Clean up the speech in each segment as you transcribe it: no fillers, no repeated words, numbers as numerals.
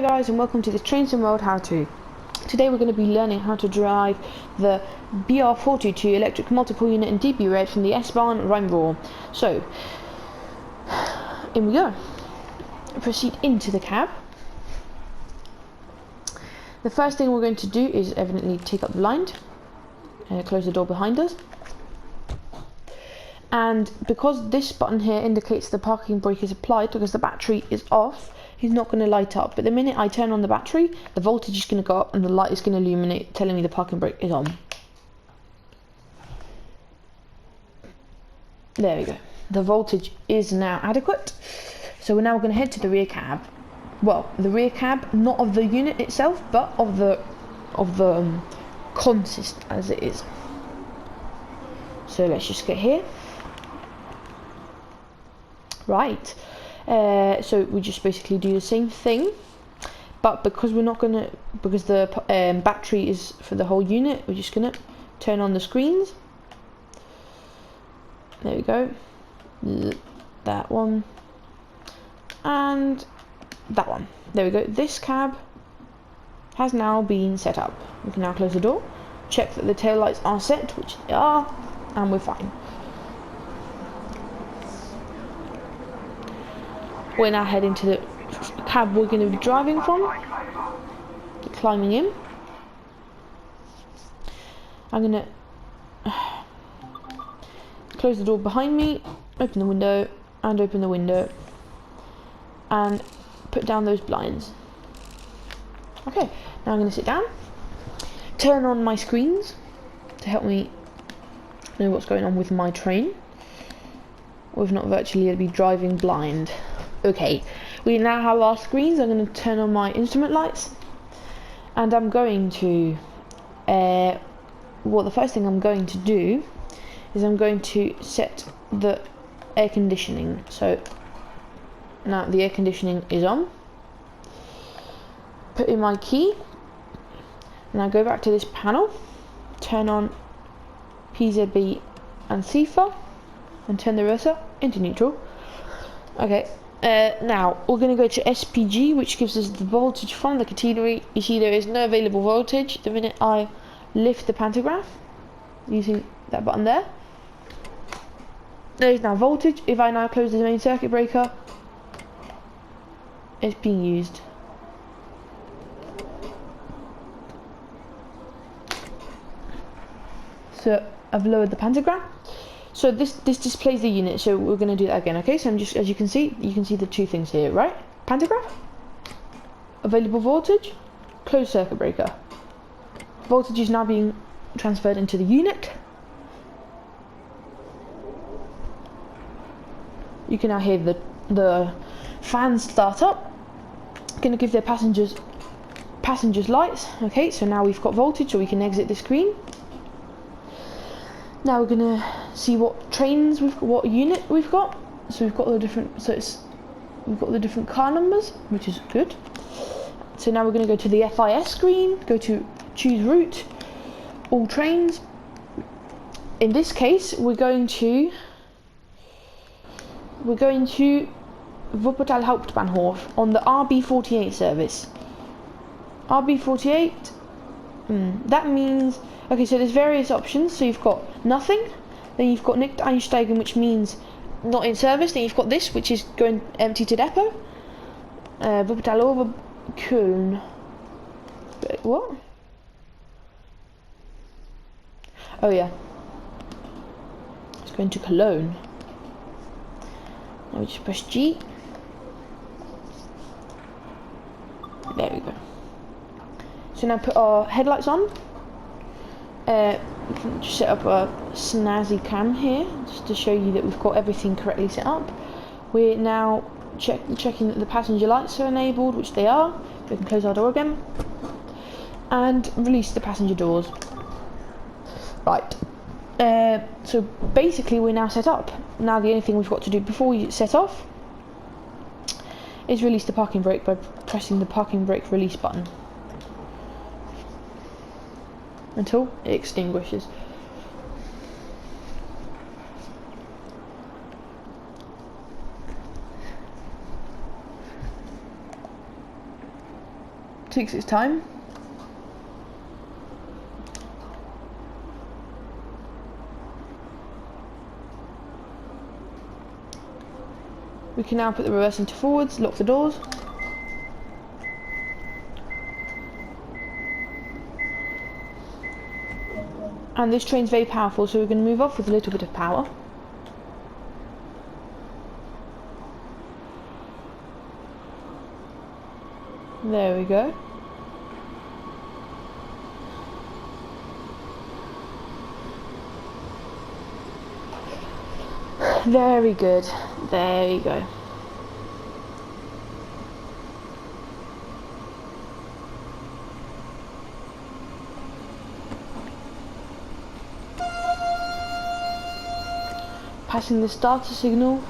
guys, and welcome to this Train Sim World How To. Today we're going to be learning how to drive the BR422 electric multiple unit in DB Red from the S-Bahn Rheinbahn. So, in we go. Proceed into the cab. The first thing we're going to do is evidently take up the blind, close the door behind us. And because this button here indicates the parking brake is applied because the battery is off, he's not going to light up. But the minute I turn on the battery, the voltage is going to go up and the light is going to illuminate, telling me the parking brake is on. There we go. The voltage is now adequate. So we're now going to head to the rear cab. Well, the rear cab, not of the unit itself, but of the consist as it is. So let's just get here. Right. So we just basically do the same thing, but because we're not gonna, because the battery is for the whole unit, we're just gonna turn on the screens. There we go. That one and that one. There we go. This cab has now been set up. We can now close the door, check that the tail lights are set, which they are, and we're fine. We're now heading to the cab we're going to be driving from. Climbing in. I'm going to close the door behind me, open the window, and open the window, and put down those blinds. Okay, now I'm going to sit down, turn on my screens to help me know what's going on with my train. We've not virtually be driving blind. Okay, we now have our screens. I'm going to turn on my instrument lights, and I'm going to well, the first thing I'm going to do is I'm going to set the air conditioning. So now the air conditioning is on. Put in my key. Now go back to this panel, turn on PZB and CIFAR, and turn the rotor into neutral. Okay. Now we're going to go to SPG, which gives us the voltage from the catenary. You see there is no available voltage the minute I lift the pantograph using that button there. There is now voltage. If I now close the main circuit breaker, it's being used. So I've lowered the pantograph. So this displays the unit, so we're going to do that again, okay? So I'm just, as you can see the two things here, right? Pantograph, available voltage, closed circuit breaker. Voltage is now being transferred into the unit. You can now hear the fans start up. Going to give their passengers lights, okay? So now we've got voltage, so we can exit the screen. Now we're gonna see what trains what unit we've got. So we've got the different, we've got the different car numbers, which is good. So now we're gonna go to the FIS screen, go to choose route, all trains. In this case, we're going to Wuppertal Hauptbahnhof on the RB48 service. RB48. That means, okay, so there's various options. So you've got nothing, then you've got nicht einsteigen, which means not in service, then you've got this, which is going empty to depot. Wuppertal over Köln. What? Oh yeah. It's going to Cologne. Now we just press G. There we go. So now put our headlights on. We can just set up a snazzy cam here, just to show you that we've got everything correctly set up. We're now checking that the passenger lights are enabled, which they are. We can close our door again, and release the passenger doors. Right. So basically we're now set up. Now the only thing we've got to do before we set off is release the parking brake by pressing the parking brake release button until it extinguishes. takes its time. We can now put the reverse into forwards, lock the doors. And this train's very powerful, so we're going to move off with a little bit of power. There we go. Very good. There you go. Passing the starter signal.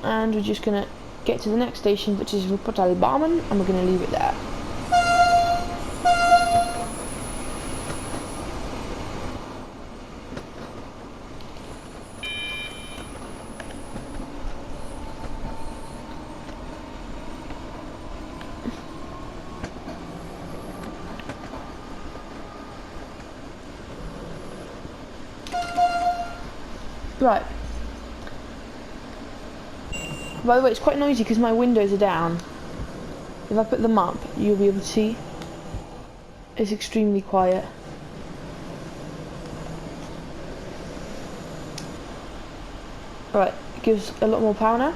And we're just gonna get to the next station, which is Rupert Al Barman, and we're gonna leave it there. Right. By the way, it's quite noisy because my windows are down. If I put them up, you'll be able to see. It's extremely quiet. Right, it gives a lot more power now.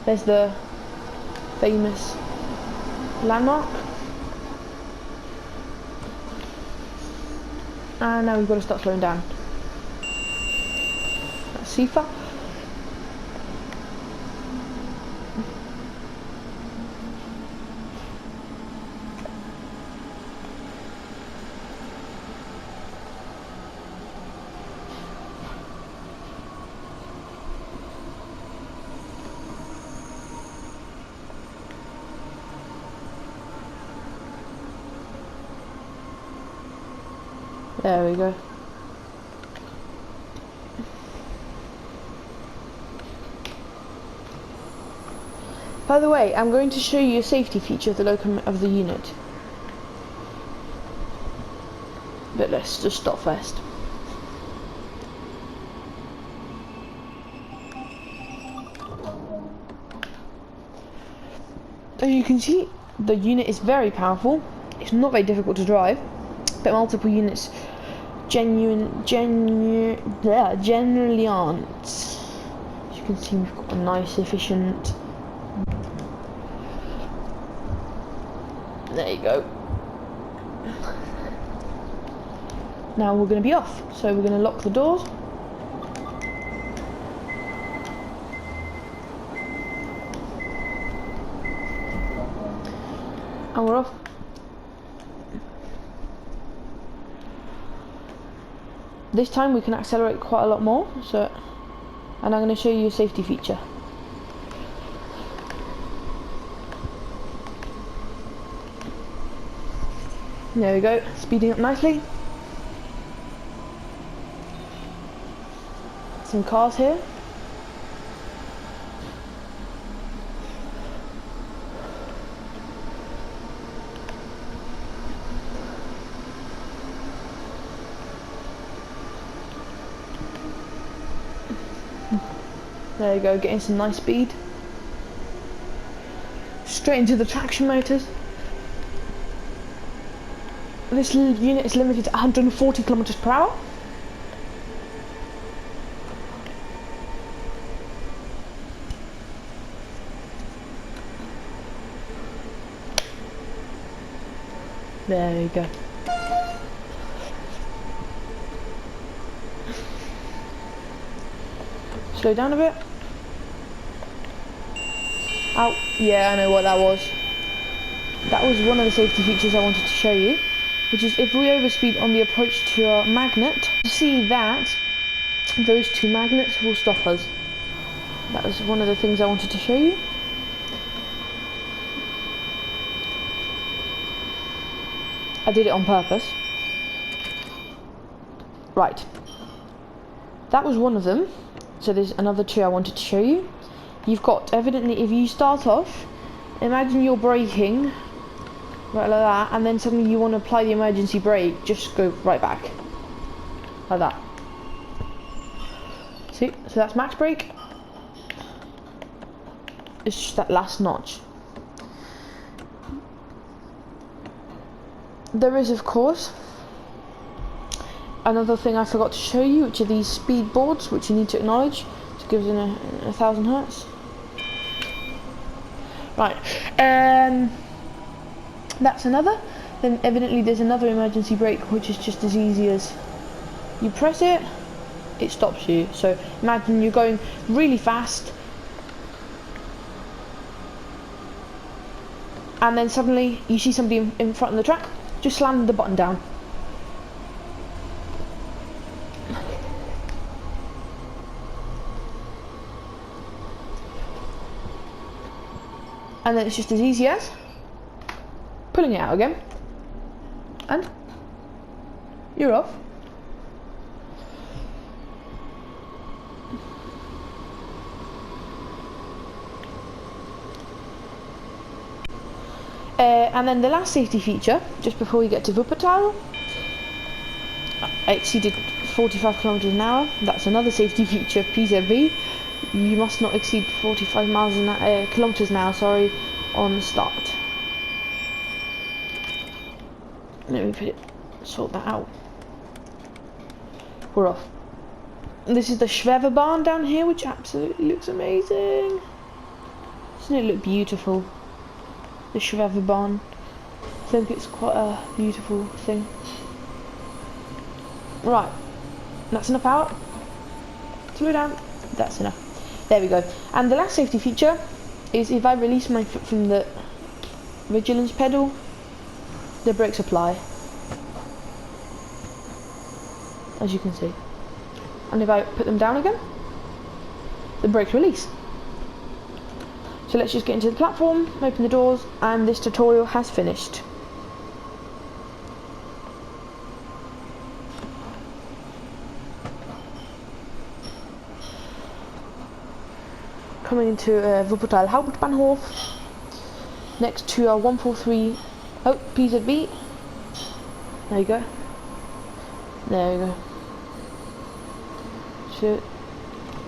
There's the famous landmark. And now we've got to start slowing down. That's Sifa. There we go. By the way, I'm going to show you a safety feature of the unit. But let's just stop first. As you can see, the unit is very powerful. It's not very difficult to drive, but multiple units generally aren't. As you can see, we've got a nice, efficient. There you go. Now we're going to be off, so we're going to lock the doors. And we're off. This time we can accelerate quite a lot more, and I'm going to show you a safety feature. There we go, speeding up nicely. Some cars here. There you go, getting some nice speed. Straight into the traction motors. This unit is limited to 140 kilometers per hour. There you go. Slow down a bit. Oh, yeah, I know what that was. That was one of the safety features I wanted to show you, which is if we overspeed on the approach to our magnet, you see that those two magnets will stop us. That was one of the things I wanted to show you. I did it on purpose. Right. That was one of them. So there's another two I wanted to show you. You've got, evidently, if you start off, imagine you're braking, right like that, and then suddenly you want to apply the emergency brake, just go right back. Like that. See? So that's max brake. It's just that last notch. There is, of course, another thing I forgot to show you, which are these speed boards, which you need to acknowledge to give us a 1000 hertz. Right, that's another. Then evidently there's another emergency brake, which is just as easy as you press it, it stops you. So imagine you're going really fast, and then suddenly you see somebody in front of the track, just slam the button down. And then it's just as easy as pulling it out again, and you're off. And then the last safety feature, just before we get to Wuppertal, I exceeded 45 kilometers an hour. That's another safety feature, PZB. You must not exceed 45 kilometers an hour, sorry, on the start. Let me sort that out. We're off. This is the Schwebebahn down here, which absolutely looks amazing. Doesn't it look beautiful? The Schwebebahn. I think it's quite a beautiful thing. Right, that's enough power. Slow down. That's enough. There we go. And the last safety feature is if I release my foot from the vigilance pedal, the brakes apply, as you can see. And if I put them down again, the brakes release. So let's just get into the platform, open the doors, and this tutorial has finished. Coming into Wuppertal Hauptbahnhof, next to our 143, oh, PZB. There you go. There you go. So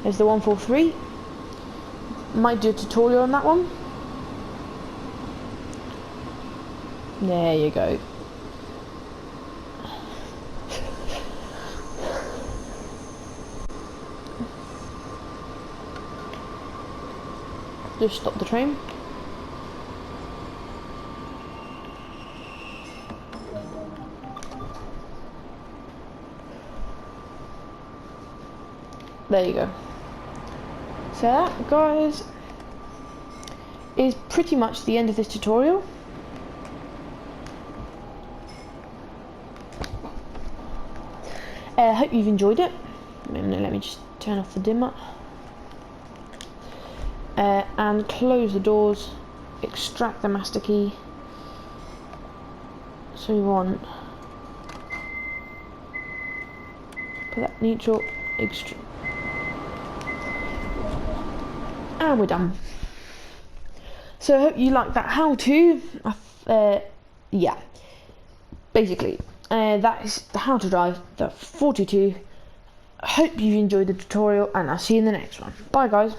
there's the 143. Might do a tutorial on that one. There you go. Just stop the train. There you go. So that, guys, is pretty much the end of this tutorial. I hope you've enjoyed it. Let me just turn off the dimmer. And close the doors, extract the master key. So we want, put that neutral, extract. And we're done. So I hope you like that how-to. Yeah, basically that is the how to drive the 42. I hope you've enjoyed the tutorial, and I'll see you in the next one. Bye guys.